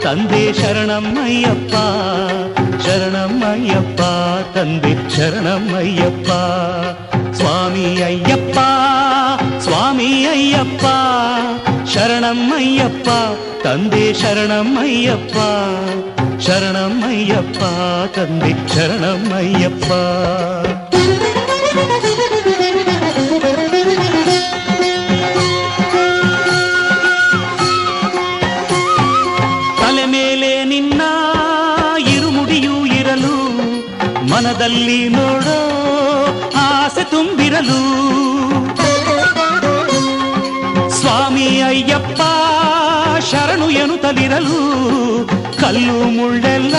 ತಂದೆ ಶರಣಮ್ಮಯ್ಯಪ್ಪ ಶರಣಮ್ಮಯ್ಯಪ್ಪ ತಂದೆ ಶರಣಮ್ಮಯ್ಯಪ್ಪ ಸ್ವಾಮಿ ಅಯ್ಯಪ್ಪ ಸ್ವಾಮಿ ಅಯ್ಯಪ್ಪ ಶರಣಮ್ಮಯ್ಯಪ್ಪ ತಂದೆ ಶರಣಮ್ಮಯ್ಯಪ್ಪ ಶರಣಮ್ಮಯ್ಯಪ್ಪ ತಂದೆ ಶರಣಮ್ಮಯ್ಯಪ್ಪ ತಲೆ ಮೇಲೆ ನಿನ್ನ ಇರುಮುಡಿಯೂ ಇರಲು ಮನದಲ್ಲಿ ನೋಡೋ ಆಸೆ ತುಂಬಿರಲು ಸ್ವಾಮಿ ಅಯ್ಯಪ್ಪ ಶರಣು ಎನ್ನುತ್ತಲಿರಲು ಕಲ್ಲು ಮುಳ್ಳೆಲ್ಲ